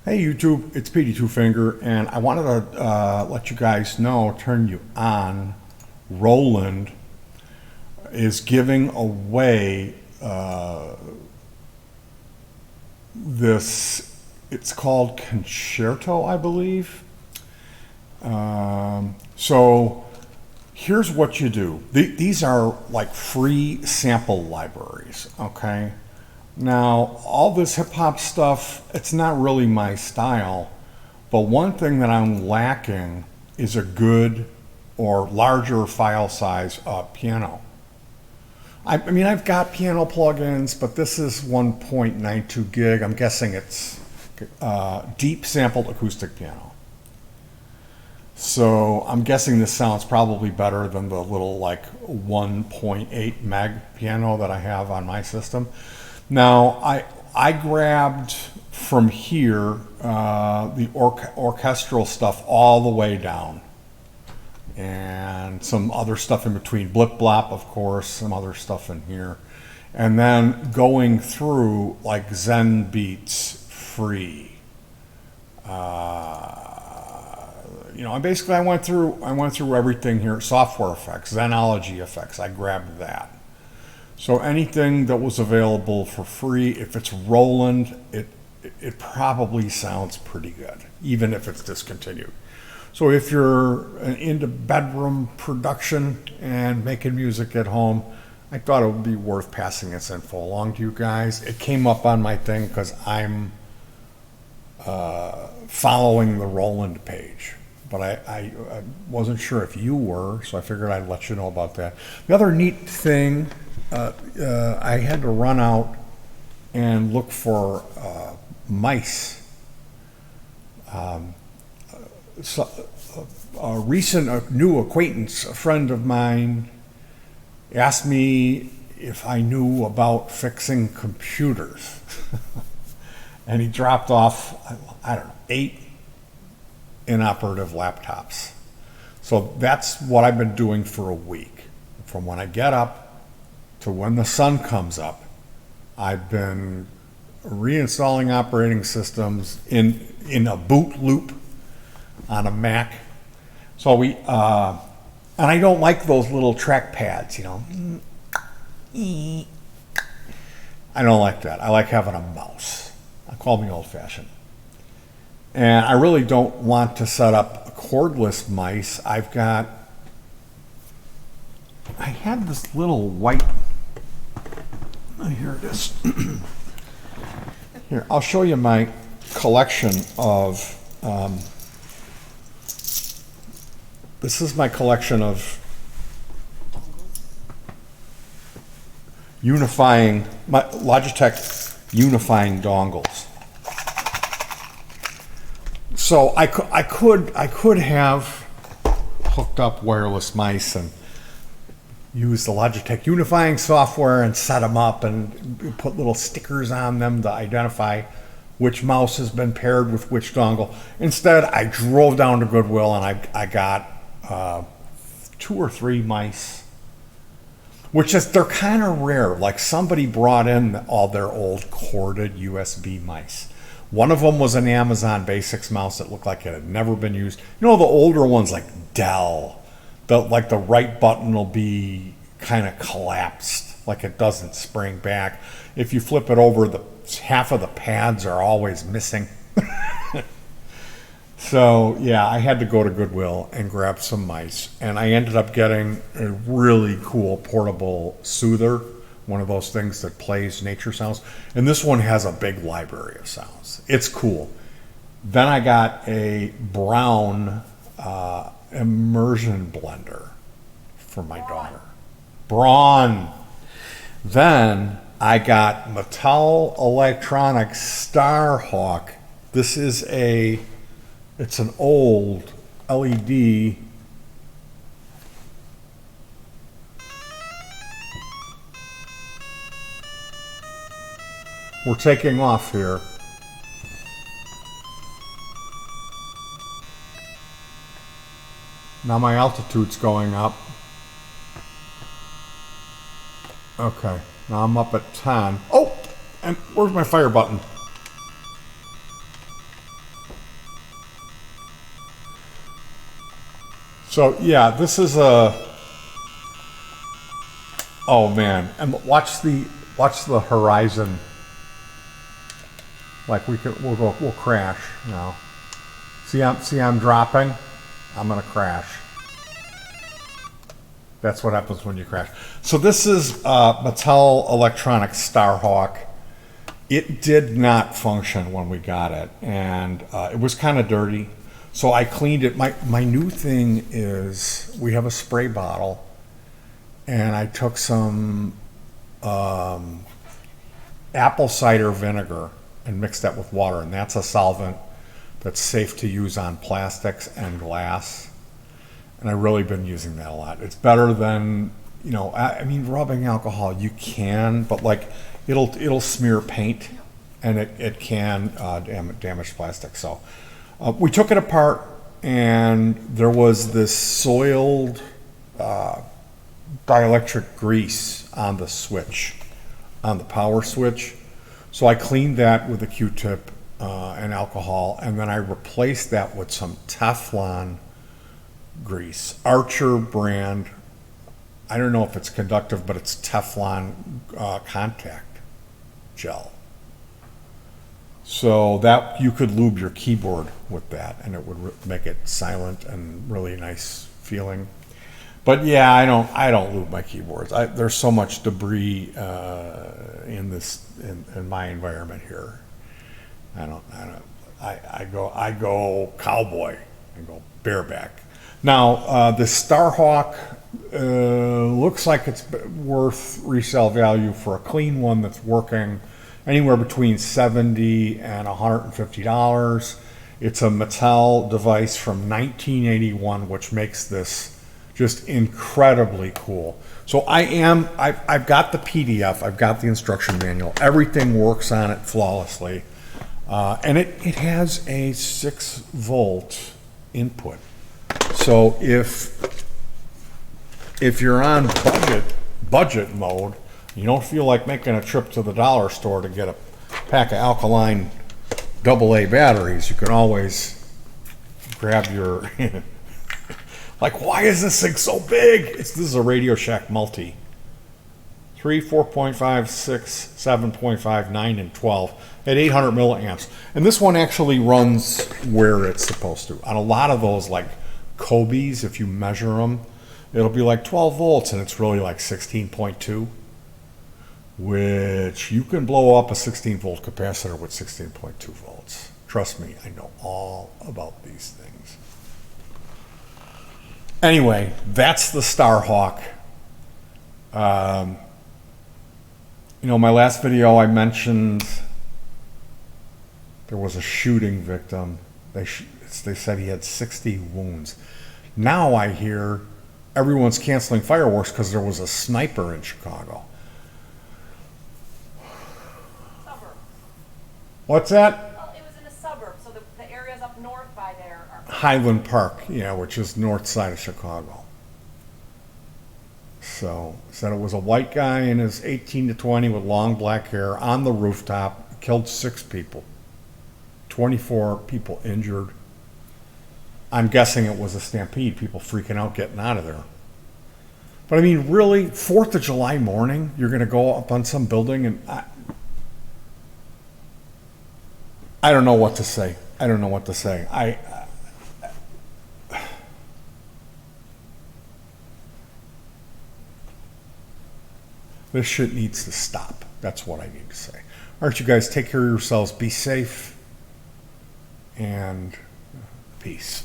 Hey YouTube, it's Petey Two Finger, and I wanted to let you guys know, turn you on. Roland is giving away this. It's called Concerto, I believe. So here's what you do. These are like free sample libraries, okay? Now, all this hip hop stuff, it's not really my style, but one thing that I'm lacking is a good or larger file size piano. I mean, I've got piano plugins, but this is 1.92 gig. I'm guessing it's deep sampled acoustic piano. So I'm guessing this sounds probably better than the little like 1.8 meg piano that I have on my system. Now, I grabbed from here the orchestral stuff all the way down, and some other stuff in between, blip blop, of course, some other stuff in here, and then going through like Zen Beats free. Basically I went through everything here. Software effects, Zenology effects, I grabbed that. So anything that was available for free, if it's Roland, it probably sounds pretty good, even if it's discontinued. So if you're into bedroom production and making music at home, I thought it would be worth passing this info along to you guys. It came up on my thing because I'm following the Roland page, but I wasn't sure if you were, so I figured I'd let you know about that. The other neat thing, I had to run out and look for mice. A recent new acquaintance, a friend of mine, asked me if I knew about fixing computers. And he dropped off, I don't know, 8 inoperative laptops. So that's what I've been doing for a week. From when I get up to when the sun comes up, I've been reinstalling operating systems in a boot loop on a Mac. So and I don't like those little track pads, I don't like that. I like having a mouse. I call me old-fashioned. And I really don't want to set up cordless mice. I had this little white, here it is. Here, I'll show you my collection of, this is my collection of my Logitech unifying dongles. So I could have hooked up wireless mice and use the Logitech unifying software and set them up and put little stickers on them to identify which mouse has been paired with which dongle. Instead, I drove down to Goodwill and I got 2 or 3 mice, they're kind of rare. Like somebody brought in all their old corded USB mice. One of them was an Amazon Basics mouse that looked like it had never been used. The older ones like Dell, the right button will be kind of collapsed, like it doesn't spring back. If you flip it over, half of the pads are always missing. So yeah, I had to go to Goodwill and grab some mice, and I ended up getting a really cool portable soother, one of those things that plays nature sounds, and this one has a big library of sounds. It's cool. Then I got a brown immersion blender for my daughter. Braun. Then I got Mattel Electronics Starhawk. This is it's an old LED. We're taking off here. Now my altitude's going up. Okay, now I'm up at 10. Oh, and where's my fire button? So yeah, this is a. Oh man, and watch the horizon. Like we'll crash now. See I'm dropping. I'm gonna crash. That's what happens when you crash. So this is Mattel Electronics Starhawk. It did not function when we got it, and it was kind of dirty. So I cleaned it. My new thing is we have a spray bottle, and I took some apple cider vinegar and mixed that with water, and that's a solvent that's safe to use on plastics and glass. And I've really been using that a lot. It's better than, I mean, rubbing alcohol, you can, but like it'll smear paint, and it can damage plastic. So we took it apart, and there was this soiled dielectric grease on the switch, on the power switch. So I cleaned that with a Q-tip and alcohol, and then I replaced that with some Teflon grease, Archer brand. I don't know if it's conductive, but it's Teflon contact gel. So that you could lube your keyboard with that, and it would make it silent and really nice feeling. But yeah, I don't lube my keyboards. There's so much debris in my environment here. I go cowboy. I go bareback. Now the Starhawk looks like it's worth resale value for a clean one that's working anywhere between $70 and $150. It's a Mattel device from 1981, which makes this just incredibly cool. So I've got the PDF, I've got the instruction manual, everything works on it flawlessly. And it has a 6-volt input. So if you're on budget mode, you don't feel like making a trip to the dollar store to get a pack of alkaline AA batteries, you can always grab your like, why is this thing so big? This is a Radio Shack Multi. 3, 4.5, 6, 7.5, 9, and 12 at 800 milliamps. And this one actually runs where it's supposed to. On a lot of those, like Kobe's, if you measure them, it'll be like 12 volts, and it's really like 16.2, which you can blow up a 16-volt capacitor with 16.2 volts. Trust me, I know all about these things. Anyway, that's the Starhawk. My last video I mentioned there was a shooting victim. They said he had 60 wounds. Now I hear everyone's canceling fireworks because there was a sniper in Chicago. Suburb. What's that? Well, it was in a suburb, so the areas up north by there are... Highland Park, yeah, which is north side of Chicago. So, said it was a white guy in his 18 to 20 with long black hair on the rooftop, killed 6 people. 24 people injured. I'm guessing it was a stampede, people freaking out, getting out of there. But I mean, really, 4th of July morning, you're going to go up on some building, and I don't know what to say. I don't know what to say. This shit needs to stop. That's what I need to say. All right, you guys, take care of yourselves. Be safe. And peace.